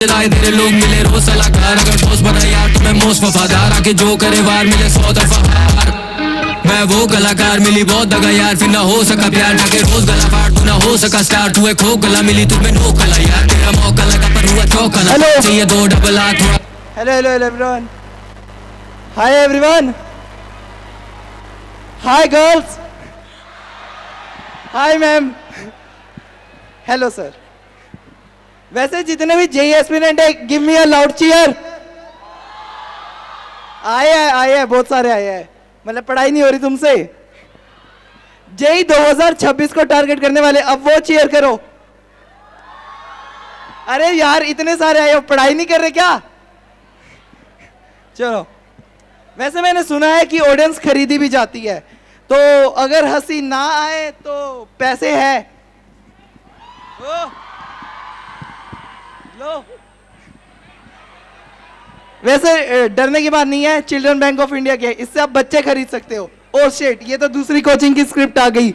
तेरे लोग मिले रोज सलाहकार, अगर दोस्त बना यार तो मैं मोस्ट वफादार, आके जो करे वार मिले 100 दफा हार। मैं वो कलाकार मिली बहुत दगा यार, फिर ना हो सका प्यार, जाके रोज गला फाड़, तू ना हो सका स्टार, तू एक खो गला मिली तुम्हें नो कला यार, तेरा मौका लगा पर हुआ चौकला, चाहिए 2 डबल आ थोड़ा। Hello hello hello everyone, hi everyone, hi girls, hi ma'am, hello sir. वैसे जितने भी जेई एस्पिरेंट है, give me a loud cheer. आए हैं बहुत सारे आए हैं, मतलब पढ़ाई नहीं हो रही तुमसे। जेई 2026 को टारगेट करने वाले अब वो चीयर करो। अरे यार इतने सारे आए हो, पढ़ाई नहीं कर रहे क्या? चलो, वैसे मैंने सुना है कि ऑडियंस खरीदी भी जाती है, तो अगर हंसी ना आए तो पैसे है। लो। वैसे डरने की बात नहीं है, चिल्ड्रन बैंक ऑफ इंडिया के, इससे आप बच्चे खरीद सकते हो। ओह शिट, ये तो दूसरी कोचिंग की स्क्रिप्ट आ गई।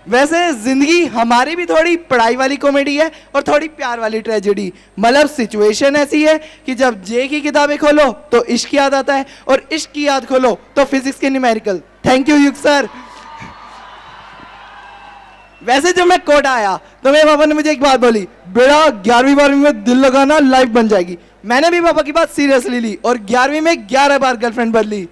वैसे जिंदगी हमारी भी थोड़ी पढ़ाई वाली कॉमेडी है और थोड़ी प्यार वाली ट्रेजेडी। मतलब सिचुएशन ऐसी है कि जब जे की किताबें खोलो तो इश्क याद आता है, और इश्क की याद खोलो तो फिजिक्स के न्यूमेरिकल। थैंक यू युग सर। वैसे जब मैं कोटा आया तो मेरे पापा ने मुझे एक बात बोली, बेटा 11वीं 12वीं में दिल लगाना, लाइफ बन जाएगी। मैंने भी पापा की बात सीरियसली ली और 11वीं में 11 बार गर्लफ्रेंड बदली।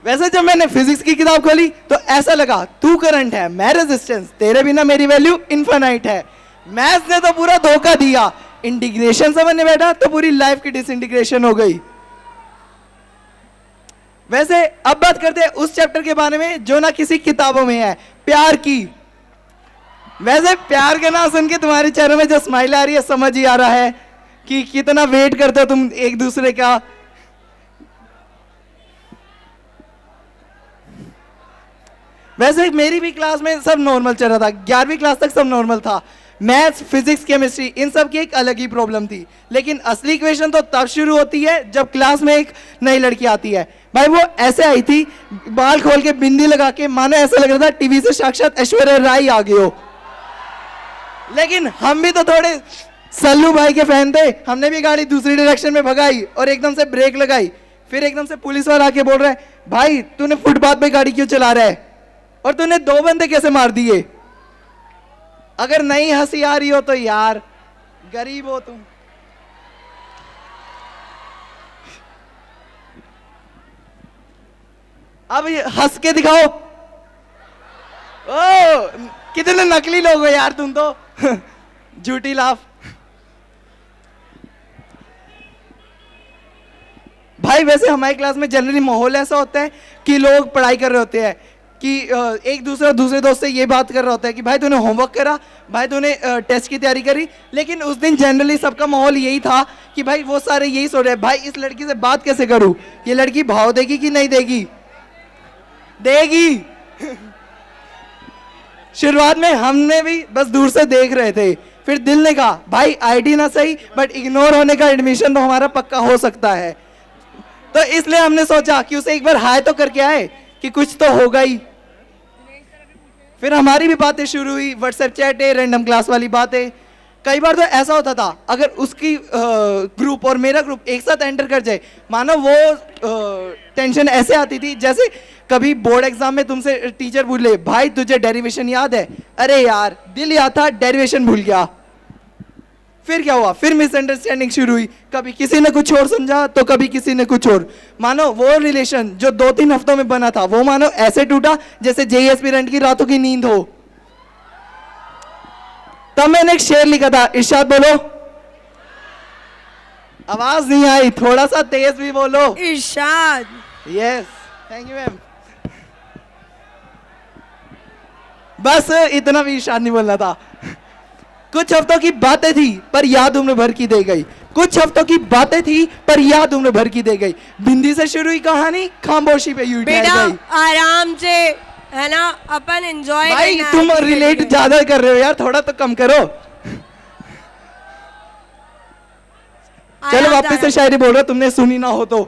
वैसे जब मैंने फिजिक्स की किताब खोली तो ऐसा लगा तू करंट है, मैं रेजिस्टेंस, तेरे बिना मेरी वैल्यू इनफाइनाइट है। मैथ्स ने तो पूरा धोखा दिया, इंटीग्रेशन समझने बैठा तो पूरी लाइफ की डिसइंटीग्रेशन हो गई। वैसे अब बात करते हैं उस चैप्टर के बारे में जो ना किसी किताबों में है, प्यार की। वैसे प्यार के नाम सुन के तुम्हारे चेहरे में जो स्माइल आ रही है, समझ ही आ रहा है कि कितना वेट करते हो तुम एक दूसरे का। वैसे मेरी भी क्लास में सब नॉर्मल चल रहा था, 11वीं क्लास तक सब नॉर्मल था। मैथ्स, फिजिक्स, केमिस्ट्री, इन सब की एक अलग ही प्रॉब्लम थी। लेकिन असली इक्वेशन तो तब शुरू होती है जब क्लास में एक नई लड़की आती है। भाई वो ऐसे आई थी, बाल खोल के, बिंदी लगा के, मानो ऐसा लग रहा था टीवी से साक्षात ऐश्वर्या राय आ गए हो। लेकिन हम भी तो थोड़े सल्लू भाई के फैन थे, हमने भी गाड़ी दूसरी डायरेक्शन में भगाई और एकदम से ब्रेक लगाई। फिर एकदम से पुलिस वाला आके बोल रहा है, भाई तूने फुटपाथ पे गाड़ी क्यों चला रहा है और तूने 2 बंदे कैसे मार दिए? अगर नहीं हंसी आ रही हो तो यार गरीब हो तुम। अब हंस के दिखाओ। ओ कितने नकली लोग हो यार तुम तो। झूठी लाफ। भाई वैसे हमारी क्लास में जनरली माहौल ऐसा होता है कि लोग पढ़ाई कर रहे होते हैं कि एक दूसरे दोस्त से ये बात कर रहा होता है कि भाई तूने होमवर्क करा, भाई तूने टेस्ट की तैयारी करी। लेकिन उस दिन जनरली सबका माहौल यही था कि भाई वो सारे यही सोच रहे हैं, भाई इस लड़की से बात कैसे करूं, ये लड़की भाव देगी कि नहीं देगी? देगी। शुरुआत में हमने भी बस दूर से देख रहे थे, फिर दिल ने कहा भाई आईडी ना सही बट इग्नोर होने का एडमिशन तो हमारा पक्का हो सकता है। तो इसलिए हमने सोचा कि उसे एक बार हाय तो करके आए कि कुछ तो होगा ही। फिर हमारी भी बातें शुरू हुई, व्हाट्सएप चैट है, रैंडम क्लास वाली बातें। कई बार तो ऐसा होता था अगर उसकी ग्रुप और मेरा ग्रुप एक साथ एंटर कर जाए, मानो वो टेंशन ऐसे आती थी जैसे कभी बोर्ड एग्जाम में तुमसे टीचर बोले, भाई तुझे डेरिवेशन याद है? अरे यार दिल याद था, डेरिवेशन भूल गया। फिर क्या हुआ? फिर मिसअंडरस्टैंडिंग शुरू हुई, कभी किसी ने कुछ और समझा तो कभी किसी ने कुछ और। मानो वो रिलेशन जो 2-3 हफ्तों में बना था वो मानो ऐसे टूटा जैसे जेई एस्पिरेंट की रातों की नींद हो। तब मैंने एक शेर लिखा था, इरशाद बोलो। आवाज नहीं आई, थोड़ा सा तेज भी बोलो। इरशाद। Yes, thank you ma'am. बस इतना भी इरशाद नहीं बोलना था। कुछ हफ्तों की बातें थी पर याद उम्र भर की दे गई। कुछ हफ्तों की बातें थी पर याद उम्र भर की दे गई। बिंदी से शुरू हुई कहानी खामोशी पे यूं ठहर गई। आराम से है ना, अपन एंजॉय। भाई तुम रिलेट ज्यादा कर रहे हो यार, थोड़ा तो कम करो। चलो वापस से शायरी बोल रहा, तुमने सुनी ना हो तो।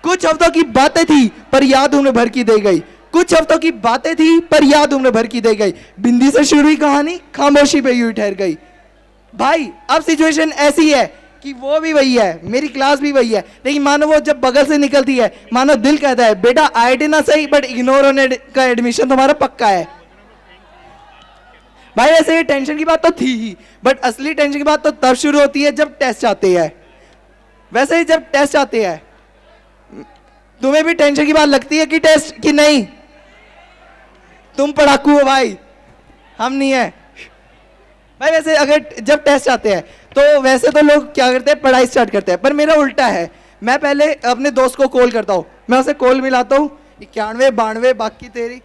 कुछ हफ्तों की बातें थी पर याद उम्र भर की दे गई। कुछ हफ्तों की बातें थी पर याद उम्र भर की दे गई। बिंदी से शुरू हुई कहानी खामोशी पे यूं ही ठहर गई। भाई अब सिचुएशन ऐसी है कि वो भी वही है, मेरी क्लास भी वही है, लेकिन मानो वो जब बगल से निकलती है, मानो दिल कहता है बेटा आईआईटी ना सही बट इग्नोर होने का एडमिशन तुम्हारा पक्का है। भाई वैसे ये टेंशन की बात तो थी ही, बट असली टेंशन की बात तो तब शुरू होती है जब टेस्ट आते हैं। वैसे ही जब टेस्ट आते हैं, तुम्हें भी टेंशन की बात लगती है कि टेस्ट की नहीं? तुम पढ़ाकू हो भाई, हम नहीं है भाई। वैसे अगर जब टेस्ट आते हैं तो वैसे तो लोग क्या करते हैं, पढ़ाई स्टार्ट करते हैं, पर मेरा उल्टा है। मैं पहले अपने दोस्त को कॉल करता हूँ, मैं उसे कॉल मिलाता हूँ, 91 92 बाकी तेरी,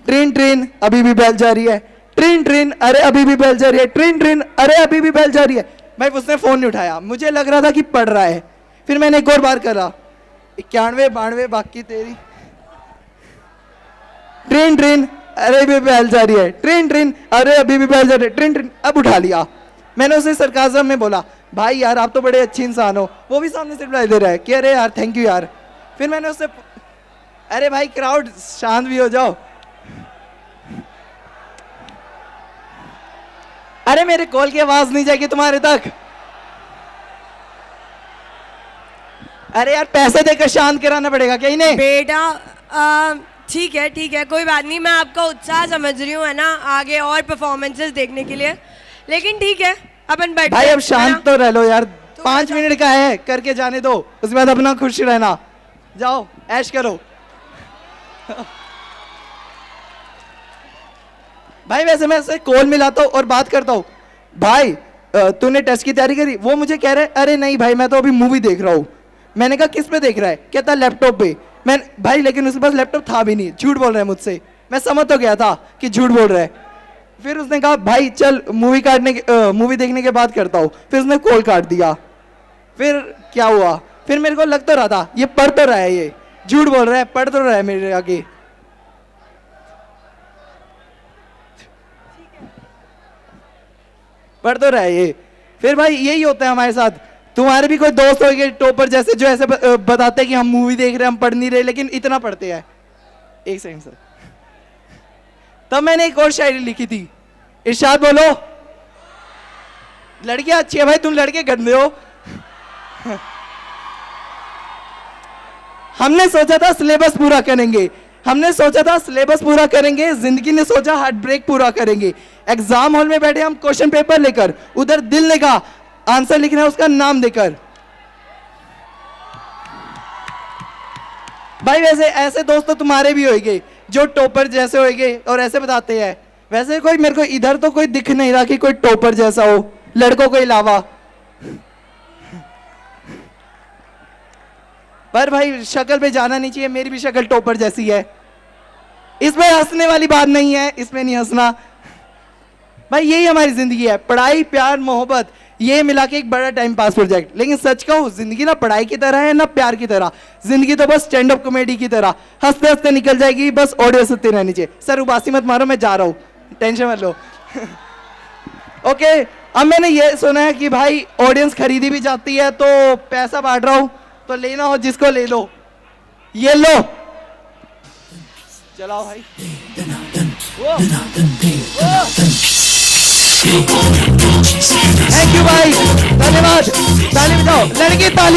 ट्रेन ट्रेन अभी भी बैल जा रही है, ट्रेन ट्रेन अरे अभी भी बैल जा रही है, ट्रेन ट्रेन अरे अभी भी बैल जा रही है। भाई उसने फोन नहीं उठाया, मुझे लग रहा था कि पढ़ रहा है। फिर मैंने एक और बार करा, 91 92 बाकी तेरी, ट्रेन ट्रेन अरे अभी भी बैल जा रही है, ट्रेन ट्रेन अरे अभी भी बैल जा रही है, ट्रेन ट्रेन। अब उठा लिया। मैंने उसे सरकाज़म में बोला भाई यार आप तो बड़े अच्छे इंसान हो। वो भी सामने से रिप्लाई दे रहा है कि अरे यार थैंक यू यार। फिर मैंने उससे, अरे भाई क्राउड शांत भी हो जाओ, अरे मेरे कॉल की आवाज नहीं जाएगी तुम्हारे तक। अरे यार पैसे देकर शांत कराना पड़ेगा क्या इन्हें? बेटा ठीक है कोई बात नहीं, मैं आपका उत्साह समझ रही हूँ है ना, आगे और परफॉर्मेंसेस देखने के लिए, लेकिन ठीक है अपन बैठ भाई अब शांत तो रह लो यार, 5 मिनट का है, करके जाने दो, उसके बाद अपना खुश रहना, जाओ ऐश करो। भाई वैसे मैं उससे कॉल मिलाता हूँ और बात करता हूँ, भाई तूने टेस्ट की तैयारी करी? वो मुझे कह रहा है अरे नहीं भाई मैं तो अभी मूवी देख रहा हूँ। मैंने कहा किस पे देख रहा है? कहता लैपटॉप पे। मैं भाई लेकिन उसके पास लैपटॉप था भी नहीं, झूठ बोल रहा है मुझसे। मैं समझ तो गया था कि झूठ बोल रहा है। फिर उसने कहा भाई चल मूवी देखने के बाद करता हूँ। फिर उसने कॉल काट दिया। फिर क्या हुआ, फिर मेरे को लग तो रहा था ये पढ़ तो रहा है, ये झूठ बोल रहा है, पढ़ तो रहा है मेरे आगे। पढ़ तो रहा है ये। फिर भाई यही होता है हमारे साथ। तुम्हारे भी कोई दोस्त होंगे टॉपर जैसे, जो ऐसे बताते हैं कि हम मूवी देख रहे हैं, हम पढ़ नहीं रहे, लेकिन इतना पढ़ते हैं। एक सेकंड सर, तब मैंने एक और शायरी लिखी थी, इरशाद बोलो। लड़कियां अच्छी है भाई, तुम लड़के गंदे हो। हमने सोचा था सिलेबस पूरा करेंगे, हमने सोचा था सिलेबस पूरा करेंगे, जिंदगी ने सोचा हार्ट ब्रेक पूरा करेंगे। एग्जाम हॉल में बैठे हम क्वेश्चन पेपर लेकर, उधर दिल ने कहा आंसर लिखना है उसका नाम देकर। भाई वैसे ऐसे दोस्त तो तुम्हारे भी होंगे जो टॉपर जैसे होंगे और ऐसे बताते हैं। वैसे कोई मेरे को इधर तो कोई दिख नहीं रहा कि कोई टॉपर जैसा हो, लड़कों के अलावा। पर भाई शक्ल पे जाना नहीं चाहिए, मेरी भी शक्ल टॉपर जैसी है। इसमें हंसने वाली बात नहीं है, इसमें नहीं हंसना। भाई यही हमारी जिंदगी है, पढ़ाई प्यार मोहब्बत ये मिला के एक बड़ा टाइम पास प्रोजेक्ट। लेकिन सच कहूं जिंदगी ना पढ़ाई की तरह है ना प्यार की तरह। जिंदगी तो बस स्टैंड अप कॉमेडी की तरह, हंसते हंसते निकल जाएगी, बस ऑडियो सुनते रहनी चाहिए। सर उबासी मत मारो, मैं जा रहा हूँ, टेंशन मत लो। ओके अब मैंने ये सुना है कि भाई ऑडियंस खरीदी भी जाती है, तो पैसा बांट रहा हूँ, तो लेना हो जिसको ले लो, ये लो, चलाओ भाई। थैंक यू भाई, धन्यवाद। ताली बजाओ, लड़की ताली।